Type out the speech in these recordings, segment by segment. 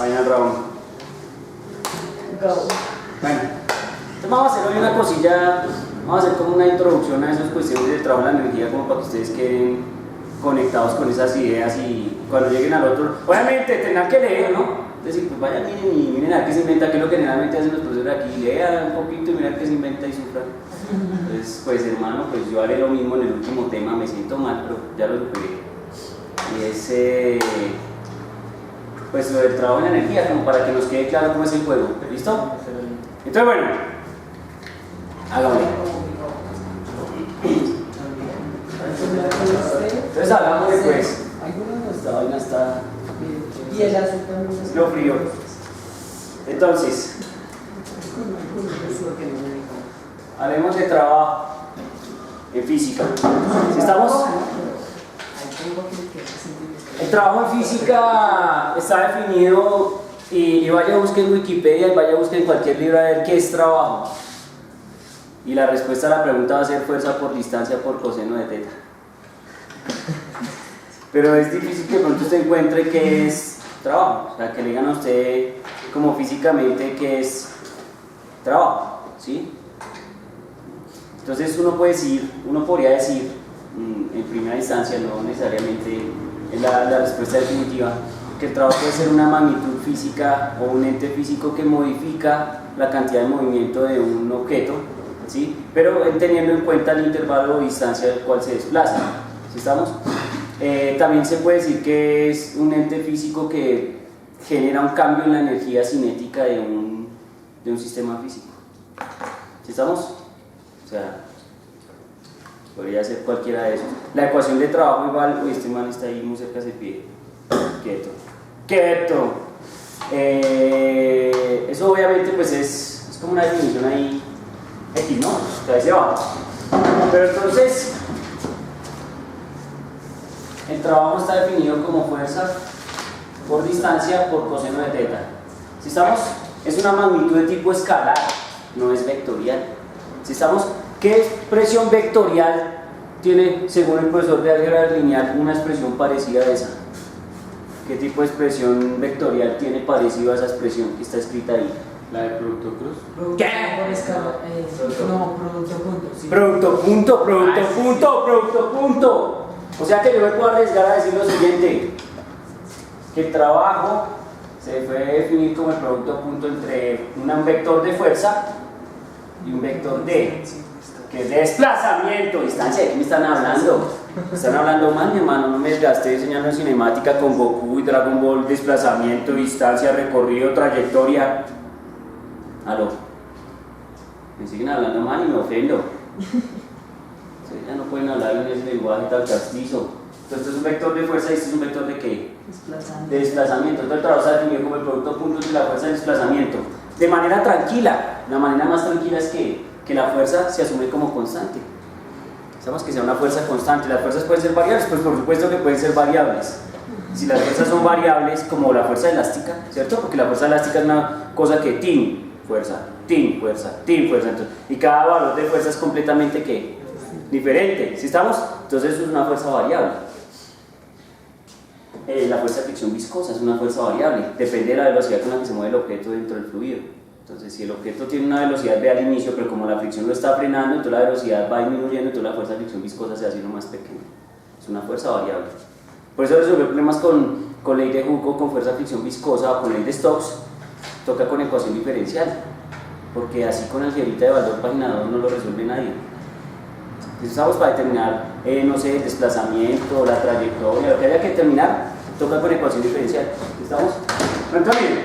Final round. Go. Bueno, entonces vamos a hacer hoy una cosilla, vamos a hacer como una introducción a esas cuestiones del trabajo de la energía, como para que ustedes queden conectados con esas ideas y cuando lleguen al otro, obviamente tendrán que leer, ¿no? Es decir, pues vayan, miren y miren a qué se inventa, que es lo que generalmente hacen los profesores aquí, lean un poquito y miren qué se inventa y sufran. Entonces, pues hermano, pues yo haré lo mismo en el último tema, me siento mal, pero ya lo superé. Y es, pues lo del trabajo en la energía, como para que nos quede claro cómo es el juego, ¿listo? Entonces, bueno, hagámoslo. Entonces hagámosle pues, esta vaina está... Y el azúcar no es lo frío. Entonces, hablemos de trabajo en física. ¿Sí estamos? El trabajo en física está definido y vaya a buscar en Wikipedia y vaya a buscar en cualquier libro a ver qué es trabajo. Y la respuesta a la pregunta va a ser fuerza por distancia por coseno de teta. Pero es difícil que pronto usted encuentre qué es trabajo, o sea, que le digan a usted como físicamente qué es trabajo, ¿sí? Entonces uno podría decir, en primera instancia, no necesariamente es la respuesta definitiva, que el trabajo puede ser una magnitud física o un ente físico que modifica la cantidad de movimiento de un objeto, ¿sí? Pero teniendo en cuenta el intervalo o distancia del cual se desplaza, ¿sí estamos? También se puede decir que es un ente físico que genera un cambio en la energía cinética de un sistema físico. ¿Sí estamos? O sea, podría ser cualquiera de esos. La ecuación de trabajo igual, uy, este man está ahí muy cerca, se pide. Quieto. ¡Quieto! Eso obviamente pues es como una definición ahí X, ¿no? O sea, ahí se va. Pero entonces, el trabajo está definido como fuerza por distancia por coseno de teta. ¿Sí estamos? Es una magnitud de tipo escalar, no es vectorial. ¿Sí estamos? ¿Qué expresión vectorial tiene, según el profesor de álgebra lineal, una expresión parecida a esa? ¿Qué tipo de expresión vectorial tiene parecido a esa expresión que está escrita ahí? La de producto cruz. ¿Qué? Por escala, no, producto punto. Sí. Producto punto, producto punto, producto punto. O sea que yo me puedo arriesgar a decir lo siguiente, que el trabajo se puede definir como el producto punto entre un vector de fuerza y un vector de, que es de desplazamiento, distancia. ¿De qué me están hablando? Están hablando mal, mi hermano, no me desgasté enseñando cinemática con Goku y Dragon Ball, desplazamiento, distancia, recorrido, trayectoria. Aló, me siguen hablando mal y me ofendo. Ya no pueden hablar en ese lenguaje tan castizo. Entonces, esto es un vector de fuerza y este es un vector de ¿qué? De desplazamiento. Entonces, el trabajo está definido como el producto punto de la fuerza de desplazamiento. De manera tranquila, la manera más tranquila es que la fuerza se asume como constante. Sabemos que sea una fuerza constante. Las fuerzas pueden ser variables, pues por supuesto que pueden ser variables. Si las fuerzas son variables, como la fuerza elástica, ¿cierto? Porque la fuerza elástica es una cosa que fuerza. Entonces, y cada valor de fuerza es completamente ¿qué? Diferente, ¿sí estamos? Entonces eso es una fuerza variable. La fuerza de fricción viscosa es una fuerza variable, depende de la velocidad con la que se mueve el objeto dentro del fluido. Entonces si el objeto tiene una velocidad v al inicio, pero como la fricción lo está frenando, entonces la velocidad va disminuyendo, entonces la fuerza de fricción viscosa se va haciendo más pequeña. Es una fuerza variable. Por eso resolver problemas con ley de Hooke, con fuerza de fricción viscosa o con ley de Stokes, toca con ecuación diferencial, porque así con algebrita de Baldor página 2 no lo resuelve nadie. Estamos para determinar, no sé, el desplazamiento, la trayectoria, lo que haya que determinar, toca con ecuación diferencial. ¿Estamos? Entonces, miren,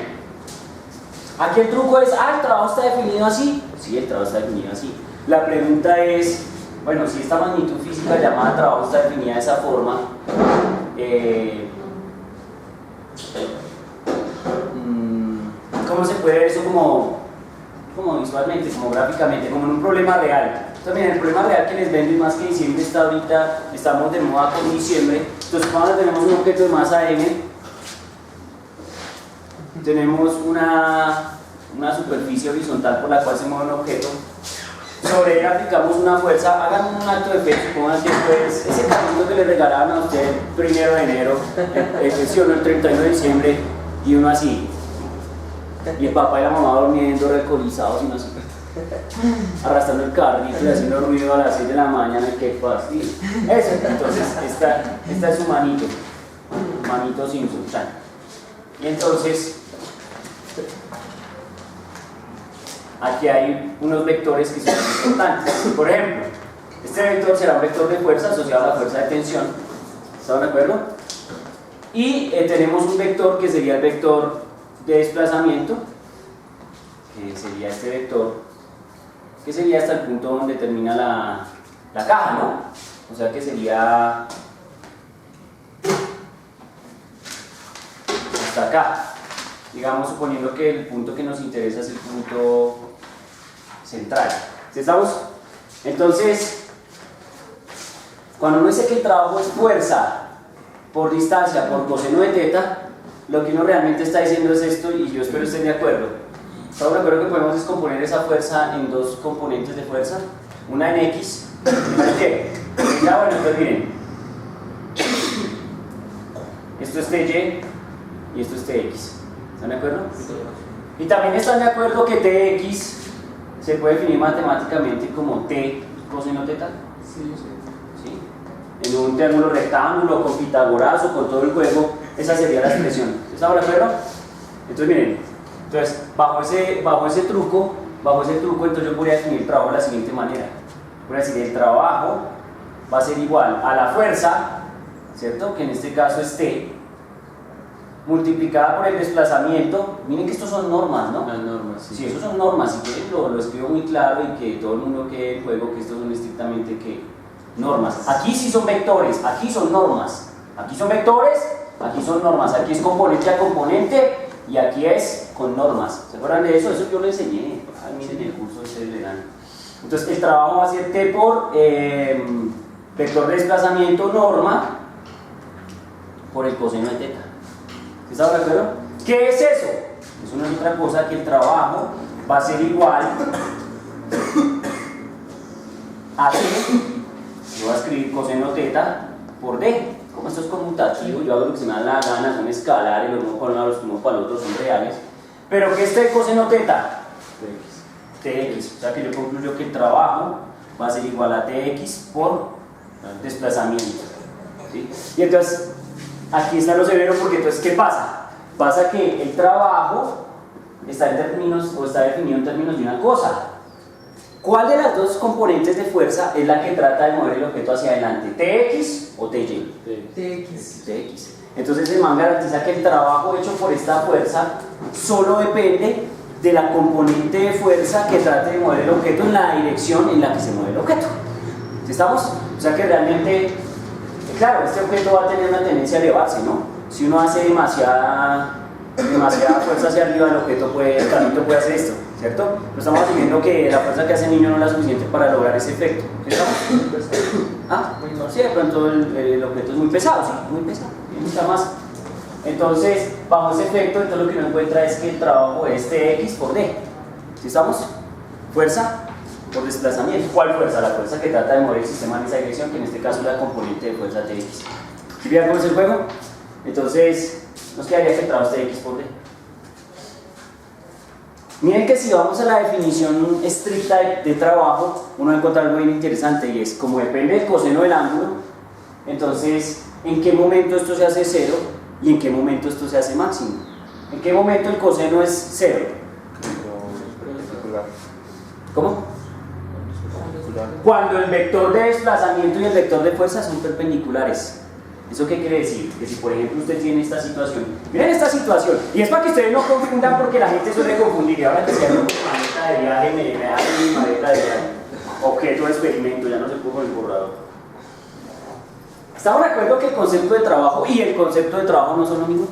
aquí el truco es, ¿el trabajo está definido así? Sí, el trabajo está definido así. La pregunta es, bueno, si esta magnitud física llamada trabajo está definida de esa forma, ¿cómo se puede ver eso como visualmente, como gráficamente, como en un problema real? También el problema real que les vendo, y más que diciembre está ahorita, estamos de moda con diciembre. Entonces cuando tenemos un objeto de masa m, tenemos una superficie horizontal por la cual se mueve un objeto, sobre ella aplicamos una fuerza. Hagan un acto de fe, supongan que pues, ese carrito que le regalaban a usted el 1 de enero, el 31 de diciembre, y uno así, Y el papá y la mamá durmiendo recolizados y no sé, arrastrando el carrito y haciendo ruido a las 6 de la mañana, qué fastidio. Eso, entonces, esta es su manito Simpson. Y entonces, aquí hay unos vectores que son importantes. Por ejemplo, este vector será un vector de fuerza asociado a la fuerza de tensión. ¿Están de acuerdo? Y tenemos un vector que sería el vector de desplazamiento, que sería este vector, que sería hasta el punto donde termina la caja, ¿no? O sea que sería hasta acá. Digamos, suponiendo que el punto que nos interesa es el punto central. ¿Sí estamos? Entonces, cuando uno dice que el trabajo es fuerza por distancia por coseno de teta, lo que uno realmente está diciendo es esto, y yo espero estén de acuerdo. ¿Estamos de acuerdo que podemos descomponer esa fuerza en dos componentes de fuerza? Una en X y una en Y. Ya, bueno, entonces miren, esto es TY y esto es TX. ¿Están de acuerdo? Y también están de acuerdo que TX se puede definir matemáticamente como T coseno teta. Sí, En un triángulo rectángulo, con Pitágoras o con todo el juego, esa sería la expresión. ¿Estamos de acuerdo? Entonces miren, bajo ese truco, entonces yo podría definir el trabajo de la siguiente manera. Voy a decir, el trabajo va a ser igual a la fuerza, ¿cierto? Que en este caso es T, multiplicada por el desplazamiento. Miren que estos son normas, ¿no? Las normas, sí. Sí, esos son normas. Si quieren lo escribo muy claro y que todo el mundo quede en juego que estos son estrictamente normas. Aquí sí son vectores, aquí son normas. Aquí son vectores, aquí son normas. Aquí es componente a componente y aquí es con normas. ¿Se acuerdan de eso? Eso yo lo enseñé. Ay, miren el curso ustedes verán. Entonces el trabajo va a ser T por vector de desplazamiento norma por el coseno de teta. ¿Están de acuerdo? ¿Qué es eso? Eso no es otra cosa que el trabajo va a ser igual a T. Yo voy a escribir coseno teta por D. Como esto es conmutativo, yo hago lo que se me da la gana, son escalares, los unos para un lado, los unos para el otro son reales. Pero ¿qué es T coseno teta? TX. O sea que yo concluyo que el trabajo va a ser igual a TX por desplazamiento. ¿Sí? Y entonces, aquí está lo severo porque entonces, ¿qué pasa? Pasa que el trabajo está en términos, o está definido en términos de una cosa. ¿Cuál de las dos componentes de fuerza es la que trata de mover el objeto hacia adelante? ¿TX o TY? TX. TX. Entonces el man garantiza que el trabajo hecho por esta fuerza solo depende de la componente de fuerza que trate de mover el objeto en la dirección en la que se mueve el objeto. ¿Sí estamos? O sea que realmente, claro, este objeto va a tener una tendencia a elevarse, ¿no? Si uno hace demasiada fuerza hacia arriba, el carrito puede hacer esto, ¿cierto? Pero estamos asumiendo que la fuerza que hace el niño no es la suficiente para lograr ese efecto. ¿Sí estamos? Ah, sí, de pronto el objeto es muy pesado, sí, muy pesado, necesita más. Entonces, bajo ese efecto, entonces lo que uno encuentra es que el trabajo es TX por D. ¿Sí estamos? Fuerza por desplazamiento. ¿Cuál fuerza? La fuerza que trata de mover el sistema en esa dirección, que en este caso es la componente de fuerza TX. ¿Sí vean cómo es el juego? Entonces, nos quedaría que el trabajo es TX por D. Miren que si vamos a la definición estricta de trabajo, uno va a encontrar algo bien interesante, y es, como depende del coseno del ángulo, entonces, ¿en qué momento esto se hace cero y en qué momento esto se hace máximo? ¿En qué momento el coseno es cero? ¿Cómo? Cuando el vector de desplazamiento y el vector de fuerza son perpendiculares. ¿Eso qué quiere decir? Que si por ejemplo usted tiene esta situación, miren esta situación, y es para que ustedes no confundan porque la gente suele confundir, y ahora que sea una maleta de viaje, me da mi maleta de viaje, objeto de experimento, ya no se puso el borrador. ¿Estamos de acuerdo que el concepto de trabajo y el concepto de trabajo no son lo mismo?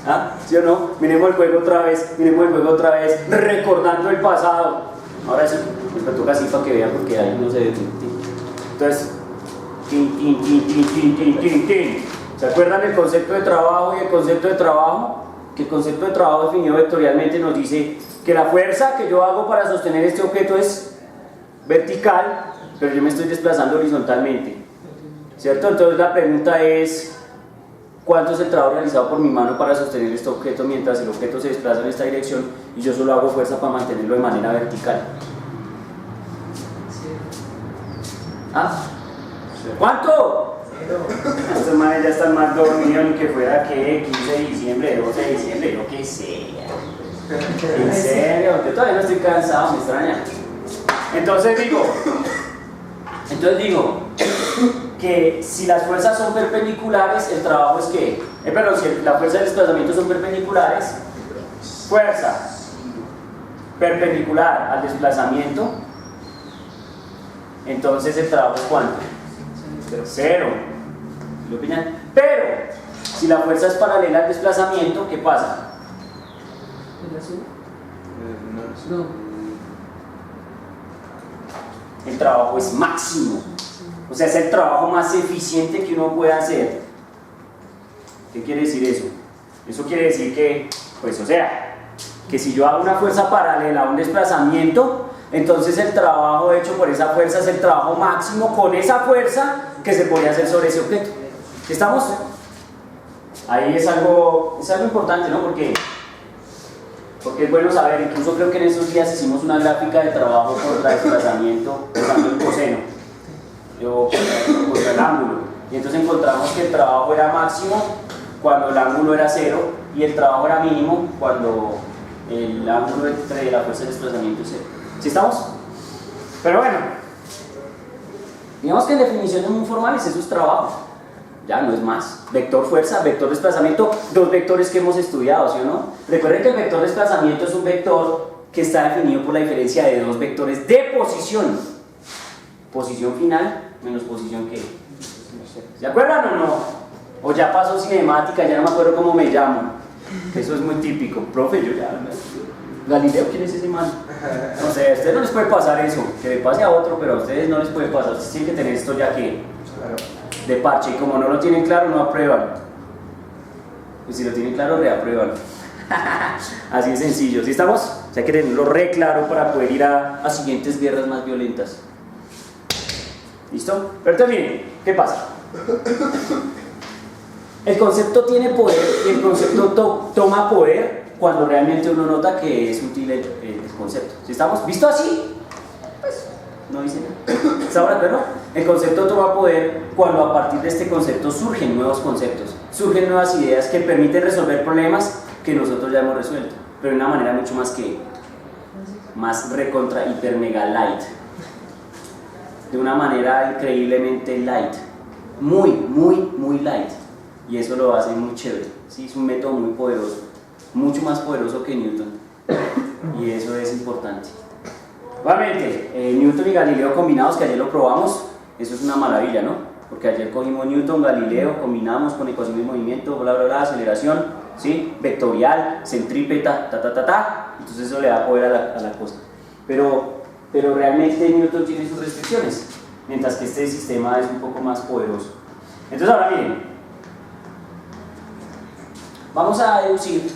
¿Ah? ¿Sí o no? Miremos el juego otra vez, recordando el pasado. Ahora sí, me toca así para que vean porque ahí no se ve. Entonces, ¿se acuerdan del concepto de trabajo y el concepto de trabajo? Que el concepto de trabajo definido vectorialmente nos dice que la fuerza que yo hago para sostener este objeto es vertical, pero yo me estoy desplazando horizontalmente, ¿cierto? Entonces la pregunta es, ¿Cuánto es el trabajo realizado por mi mano para sostener este objeto mientras el objeto se desplaza en esta dirección y yo solo hago fuerza para mantenerlo de manera vertical? ¿Ah? ¿Cuánto? Estos manes ya están más dormidos ni que fuera que 15 de diciembre, 12 de diciembre, lo que sea. En serio, yo todavía no estoy cansado, me extraña. Entonces digo que si las fuerzas son perpendiculares, el trabajo es que, perdón, si la fuerza de desplazamiento son perpendiculares, fuerza perpendicular al desplazamiento, entonces el trabajo es ¿cuánto? Cero. ¿Lo opinan? Pero si la fuerza es paralela al desplazamiento, ¿qué pasa? No. El trabajo es máximo. O sea, es el trabajo más eficiente que uno puede hacer. ¿Qué quiere decir eso? Eso quiere decir que, pues, o sea, que si yo hago una fuerza paralela a un desplazamiento, entonces el trabajo hecho por esa fuerza es el trabajo máximo con esa fuerza que se podría hacer sobre ese objeto. ¿Estamos? Ahí es algo importante, ¿no? Porque es bueno saber, incluso creo que en estos días hicimos una gráfica de trabajo por desplazamiento usando el coseno o contra el ángulo, y entonces encontramos que el trabajo era máximo cuando el ángulo era cero y el trabajo era mínimo cuando el ángulo entre la fuerza de desplazamiento es cero. ¿Sí estamos? Pero bueno, digamos que en definiciones muy formales eso es trabajo, ya no es más. Vector fuerza, vector desplazamiento, dos vectores que hemos estudiado, ¿sí o no? Recuerden que el vector desplazamiento es un vector que está definido por la diferencia de dos vectores de posición. Posición final menos posición que. ¿Se acuerdan o no? O ya pasó cinemática, ya no me acuerdo cómo me llamo. Eso es muy típico. Profe, yo ya. Galileo, ¿quién es ese man? No sé, a ustedes no les puede pasar eso. Que le pase a otro, pero a ustedes no les puede pasar. Ustedes tienen que tener esto ya que. De parche, y como no lo tienen claro, no aprueban. Y si lo tienen claro, reaprueban. Así de sencillo. ¿Sí estamos? O sea, hay que tenerlo re claro para poder ir a siguientes guerras más violentas. ¿Listo? Pero entonces miren, ¿qué pasa? El concepto tiene poder y el concepto toma poder cuando realmente uno nota que es útil el concepto. ¿Sí estamos? ¿Visto así? Pues no dice nada. ¿Está ahora, pero el concepto toma poder cuando a partir de este concepto surgen nuevos conceptos, surgen nuevas ideas que permiten resolver problemas que nosotros ya hemos resuelto, pero de una manera mucho más recontra hiper mega light, de una manera increíblemente light, muy light, y eso lo hace muy chévere. ¿Sí? Es un método muy poderoso, mucho más poderoso que Newton, y eso es importante. Nuevamente, Newton y Galileo combinados, que ayer lo probamos, eso es una maravilla, ¿no? Porque ayer cogimos Newton, Galileo, combinamos con ecuación de movimiento, bla bla bla, aceleración, ¿sí? Vectorial, centrípeta, entonces eso le da poder a la cosa. Pero realmente Newton tiene sus restricciones, mientras que este sistema es un poco más poderoso. Entonces ahora miren, vamos a deducir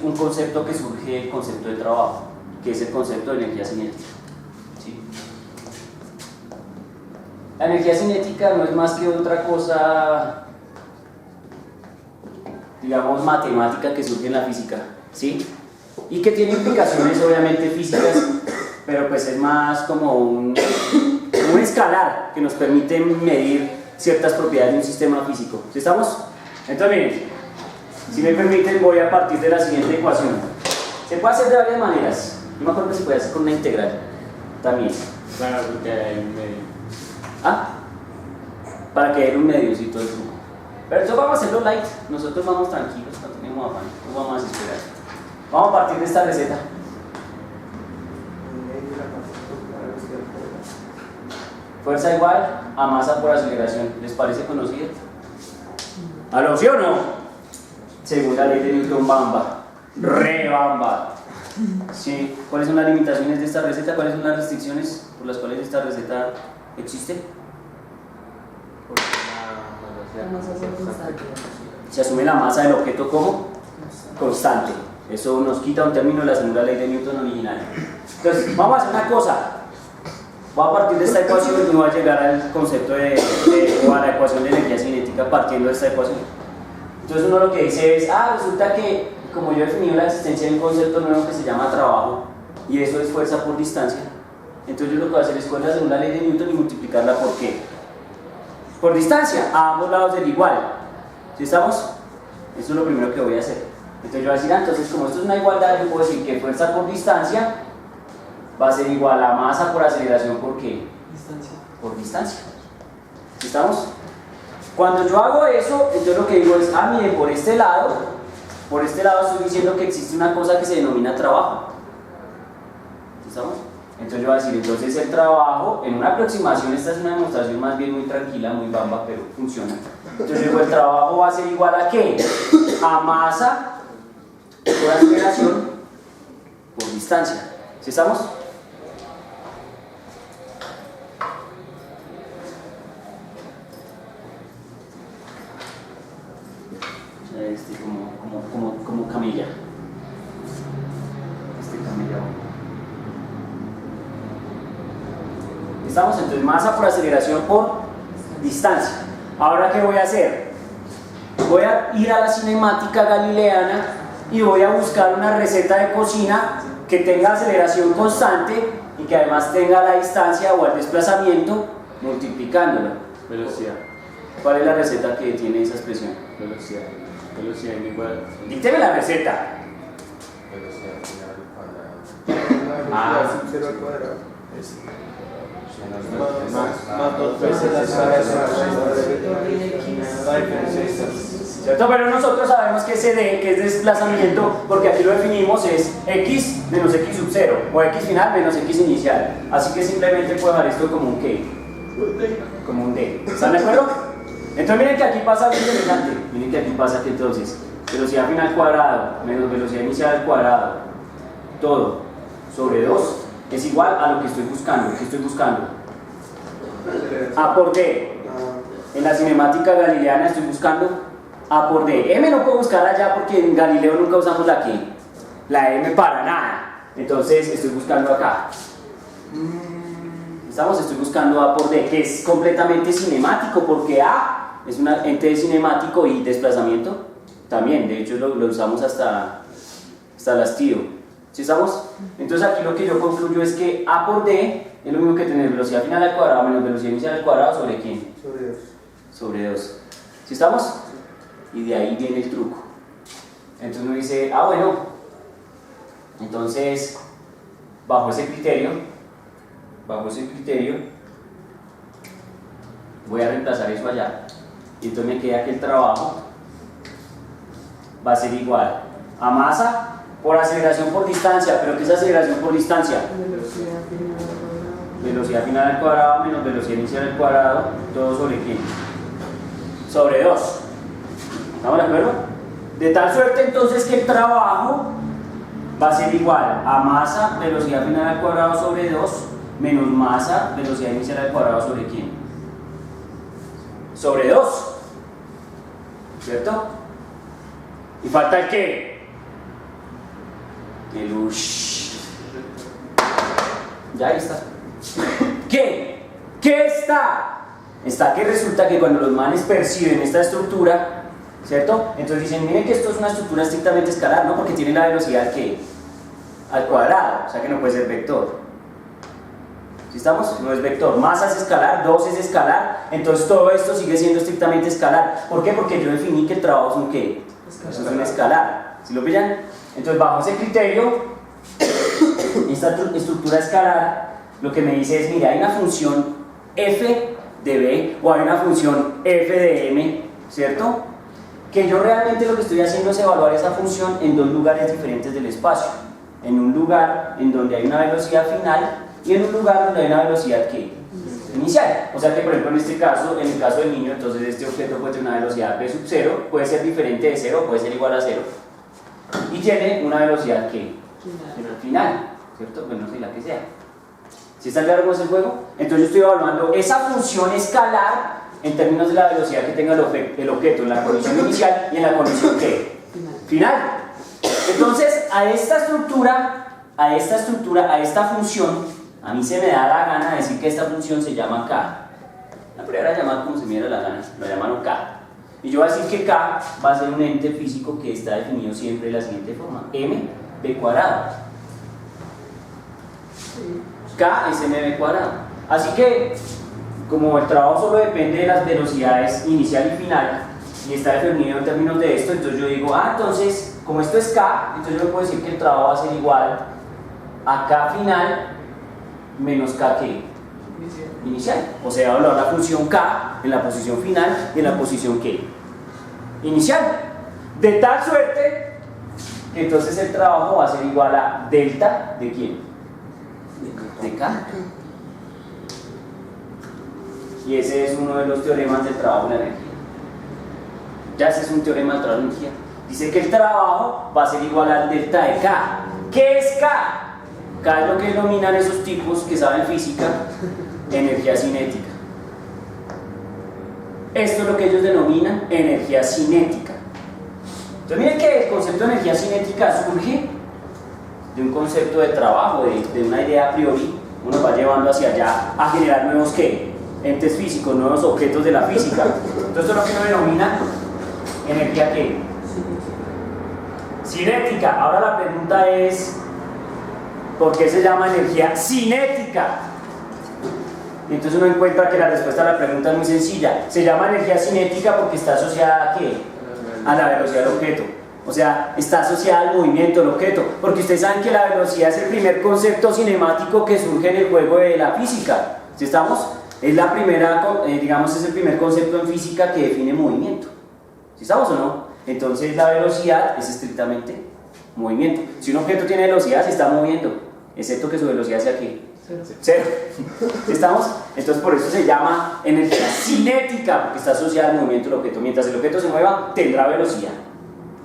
un concepto que surge del concepto de trabajo, que es el concepto de energía cinética. ¿Sí? La energía cinética no es más que otra cosa, digamos, matemática que surge en la física, ¿sí? Y que tiene implicaciones obviamente físicas, pero pues es más como un escalar que nos permite medir ciertas propiedades de un sistema físico. ¿Sí estamos? Entonces miren, si me permiten voy a partir de la siguiente ecuación. Se puede hacer de varias maneras. Yo me acuerdo que se puede hacer con una integral también. Claro, porque hay un medio. ¿Ah? Para que haya un medio, sí, todo el truco. Pero eso vamos a hacerlo light. Nosotros vamos tranquilos, no tenemos afán. No vamos a esperar. Vamos a partir de esta receta. Fuerza igual a masa por aceleración. ¿Les parece conocida? ¿Aló, sí o no? Según la ley de Newton, bamba. Re bamba. Sí. ¿Cuáles son las limitaciones de esta receta? ¿Cuáles son las restricciones por las cuales esta receta existe? Porque La masa es constante. Se asume la masa del objeto como constante. Eso nos quita un término de la segunda ley de Newton original. Entonces, vamos a hacer una cosa. Voy a partir de esta ecuación y voy a llegar al concepto o a la ecuación de energía cinética partiendo de esta ecuación. Entonces uno lo que dice es, resulta que como yo he definido la existencia de un concepto nuevo que se llama trabajo, y eso es fuerza por distancia, entonces yo lo que voy a hacer es coger la segunda ley de Newton y multiplicarla por ¿qué? Por distancia, a ambos lados del igual. ¿Sí estamos? Eso es lo primero que voy a hacer. Entonces yo voy a decir, entonces como esto es una igualdad, yo puedo decir que fuerza por distancia va a ser igual a masa por aceleración por ¿qué? Distancia. Por distancia. ¿Sí estamos? Cuando yo hago eso, entonces lo que digo es, mire, por este lado estoy diciendo que existe una cosa que se denomina trabajo. ¿Sí estamos? Entonces yo voy a decir, entonces el trabajo, en una aproximación, esta es una demostración más bien muy tranquila, muy bamba, pero funciona. Entonces yo digo, el trabajo va a ser igual a ¿qué? A masa por aceleración por distancia. ¿Sí estamos? Como camilla. Camilla. ¿Estamos? Entonces masa por aceleración por distancia. Ahora, ¿qué voy a hacer? Voy a ir a la cinemática galileana y voy a buscar una receta de cocina que tenga aceleración constante y que además tenga la distancia o el desplazamiento multiplicándola. Velocidad. ¿Cuál es la receta que tiene esa expresión? Velocidad. Velocidad igual. Dícteme la receta. Velocidad final al cuadrado. Ah. Cero al cuadrado. Más dos veces la ¿Cierto? Pero nosotros sabemos que ese D, que es desplazamiento, porque aquí lo definimos, es x menos x sub 0, o x final menos x inicial. Así que simplemente puedo dejar esto como un ¿qué? Como un D. ¿Están de acuerdo? Entonces miren que aquí pasa algo interesante. Miren que aquí pasa que entonces velocidad final al cuadrado menos velocidad inicial al cuadrado, todo sobre 2 es igual a lo que estoy buscando. ¿Qué estoy buscando? A por D. En la cinemática galileana estoy buscando A por D. M no puedo buscar allá porque en Galileo nunca usamos la ¿qué? La M para nada. Entonces estoy buscando acá. Estoy buscando A por D, que es completamente cinemático porque A es un ente cinemático y desplazamiento también. De hecho lo usamos hasta el hastío. ¿Sí estamos? Entonces aquí lo que yo concluyo es que A por D es lo mismo que tener velocidad final al cuadrado menos velocidad inicial al cuadrado sobre ¿quién? Sobre 2. Sobre 2. ¿Sí estamos? Y de ahí viene el truco. Entonces uno dice, bueno, entonces bajo ese criterio voy a reemplazar eso allá y entonces me queda que el trabajo va a ser igual a masa por aceleración por distancia. ¿Pero qué es aceleración por distancia? Velocidad final al cuadrado menos velocidad inicial al cuadrado, todo sobre ¿quién? Sobre 2. ¿Estamos de acuerdo? De tal suerte entonces que el trabajo va a ser igual a masa velocidad final al cuadrado sobre 2 menos masa velocidad inicial al cuadrado sobre ¿quién? Sobre 2. ¿Cierto? ¿Y falta el qué? El ush. Ya ahí está. ¿Qué? ¿Qué está? Está que resulta que cuando los manes perciben esta estructura, ¿cierto? Entonces dicen, miren que esto es una estructura estrictamente escalar, ¿no? Porque tiene la velocidad que al cuadrado, o sea que no puede ser vector. ¿Sí estamos? No es vector. Masa es escalar, 2 es escalar, entonces todo esto sigue siendo estrictamente escalar. ¿Por qué? Porque yo definí que el trabajo es un ¿qué? Eso es un escalar. ¿Sí lo pillan? Entonces bajo ese criterio, esta estructura escalar lo que me dice es, mira, hay una función f de b o hay una función f de m, ¿cierto? Que yo realmente lo que estoy haciendo es evaluar esa función en dos lugares diferentes del espacio. En un lugar en donde hay una velocidad final y en un lugar donde hay una velocidad ¿qué? Inicial. O sea que por ejemplo en este caso, en el caso del niño, entonces este objeto puede tener una velocidad v sub 0, puede ser diferente de 0, puede ser igual a 0 y tiene una velocidad ¿qué? Final, ¿cierto? Pues no sé la que sea. ¿Sí está claro cómo es el juego? Entonces yo estoy evaluando esa función escalar en términos de la velocidad que tenga el objeto en la condición inicial y en la condición ¿qué? Final. Entonces a esta estructura, a esta función, A mí se me da la gana decir que esta función se llama K. La primera llamada como se me diera la gana, lo llamaron K. Y yo voy a decir que K va a ser un ente físico que está definido siempre de la siguiente forma: mv². K es mv². Así que, como el trabajo solo depende de las velocidades inicial y final, y está definido en términos de esto, entonces yo digo, entonces, como esto es K, entonces yo puedo decir que el trabajo va a ser igual a K final menos K ¿qué? Inicial. O sea, voy a hablar la función K en la posición final y en la posición ¿qué? Inicial. De tal suerte que entonces el trabajo va a ser igual a delta ¿de quién? De K. Y ese es uno de los teoremas del trabajo de la energía. Ya ese es un teorema del trabajo de la energía. Dice que el trabajo va a ser igual al delta de K. ¿Qué es K? K es lo que denominan esos tipos que saben física, energía cinética. Esto es lo que ellos denominan energía cinética. Entonces miren que el concepto de energía cinética surge de un concepto de trabajo, de una idea a priori. Uno va llevando hacia allá a generar nuevos ¿qué? Entes físicos, nuevos objetos de la física. Entonces esto es lo que uno denomina energía ¿qué? Cinética. Ahora la pregunta es, ¿por qué se llama energía cinética? Y entonces uno encuentra que la respuesta a la pregunta es muy sencilla. Se llama energía cinética porque está asociada ¿a qué? A la velocidad del objeto. O sea, está asociada al movimiento del objeto. Porque ustedes saben que la velocidad es el primer concepto cinemático que surge en el juego de la física. ¿Sí estamos? Es la primera, digamos, es el primer concepto en física que define movimiento. ¿Sí estamos o no? Entonces la velocidad es estrictamente movimiento. Si un objeto tiene velocidad, se está moviendo, excepto que su velocidad sea ¿qué? Cero. ¿Estamos? Entonces por eso se llama energía cinética, porque está asociada al movimiento del objeto. Mientras el objeto se mueva, tendrá velocidad.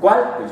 ¿Cuál? Pues